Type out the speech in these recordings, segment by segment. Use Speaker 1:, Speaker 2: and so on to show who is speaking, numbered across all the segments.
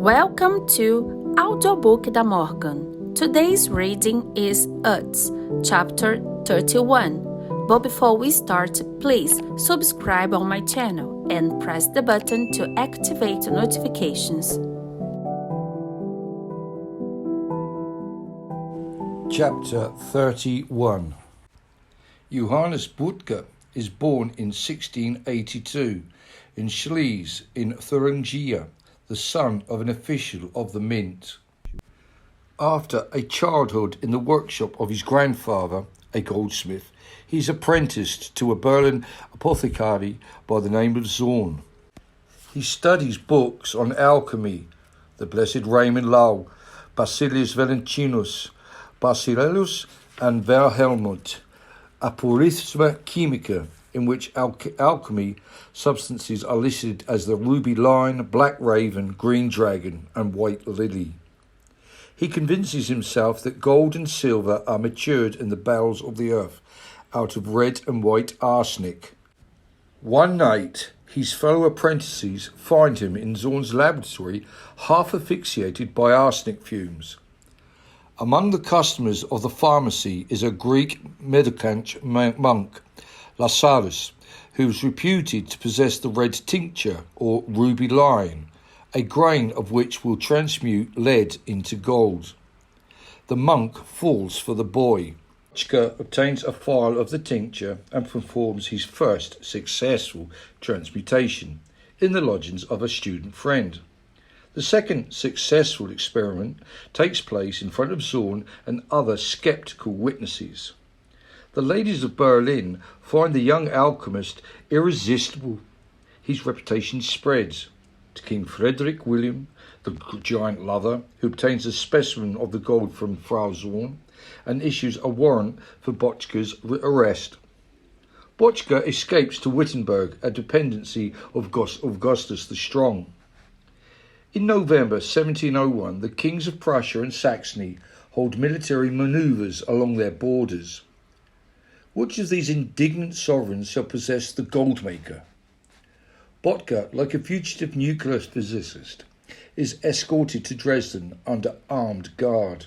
Speaker 1: Welcome to Audiobook da Morgan. Today's reading is Utz, chapter 31. But before we start, please subscribe on my channel and press the button to activate notifications.
Speaker 2: Chapter 31. Johannes Butke is born in 1682 in Schlies in Thuringia, the son of an official of the mint. After a childhood in the workshop of his grandfather, a goldsmith, he is apprenticed to a Berlin apothecary by the name of Zorn. He studies books on alchemy, the Blessed Raymond Lull, Basilius Valentinus, Bacillus and Wilhelmut, Aporisma Chemica, in which alchemy substances are listed as the ruby lion, black raven, green dragon, and white lily. He convinces himself that gold and silver are matured in the bowels of the earth out of red and white arsenic. One night, his fellow apprentices find him in Zorn's laboratory, half asphyxiated by arsenic fumes. Among the customers of the pharmacy is a Greek mendicant monk, Lazarus, who is reputed to possess the red tincture, or ruby lion, a grain of which will transmute lead into gold. The monk falls for the boy. Butke obtains a phial of the tincture and performs his first successful transmutation in the lodgings of a student friend. The second successful experiment takes place in front of Zorn and other sceptical witnesses. The ladies of Berlin find the young alchemist irresistible. His reputation spreads to King Frederick William, the giant lover, who obtains a specimen of the gold from Frau Zorn and issues a warrant for Butke's arrest. Butke escapes to Wittenberg, a dependency of Augustus the Strong. In November 1701, the kings of Prussia and Saxony hold military manoeuvres along their borders. Which of these indignant sovereigns shall possess the goldmaker? Butke, like a fugitive nuclear physicist, is escorted to Dresden under armed guard.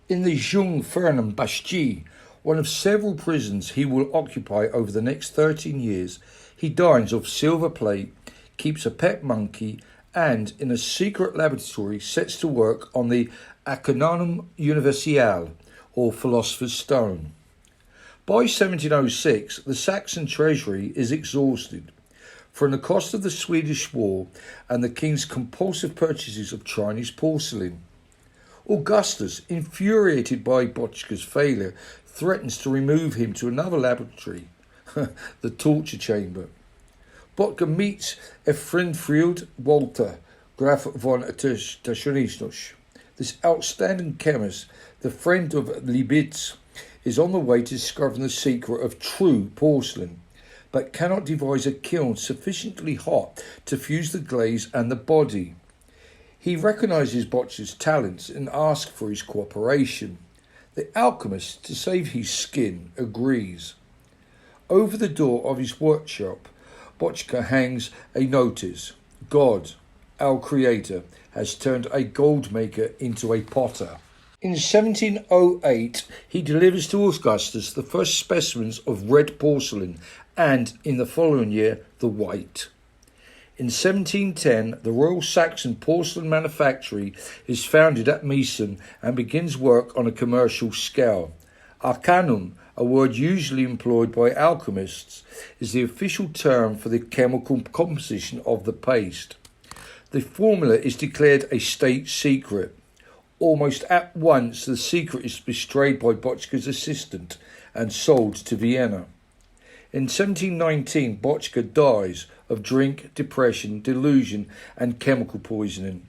Speaker 2: In the Jungfernum Bastille, one of several prisons he will occupy over the next 13 years, he dines off silver plate, keeps a pet monkey, and in a secret laboratory sets to work on the Arcanum Universale, or Philosopher's Stone. By 1706, the Saxon treasury is exhausted. From the cost of the Swedish war and the king's compulsive purchases of Chinese porcelain, Augustus, infuriated by Butke's failure, threatens to remove him to another laboratory, the torture chamber. Butke meets Efrenfried Walter, Graf von Tschecoslováquia. This outstanding chemist, the friend of Leibniz, is on the way to discovering the secret of true porcelain, but cannot devise a kiln sufficiently hot to fuse the glaze and the body. He recognises Butke's talents and asks for his cooperation. The alchemist, to save his skin, agrees. Over the door of his workshop, Butke hangs a notice: God, our creator, has turned a goldmaker into a potter. In 1708, he delivers to Augustus the first specimens of red porcelain and, in the following year, the white. In 1710, the Royal Saxon Porcelain Manufactory is founded at Meissen and begins work on a commercial scale. Arcanum, a word usually employed by alchemists, is the official term for the chemical composition of the paste. The formula is declared a state secret. Almost at once, the secret is betrayed by Butke's assistant and sold to Vienna. In 1719, Butke dies of drink, depression, delusion, and chemical poisoning.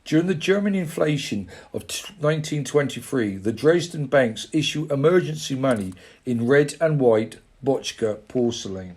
Speaker 2: During the German inflation of 1923, the Dresden banks issue emergency money in red and white Butke porcelain.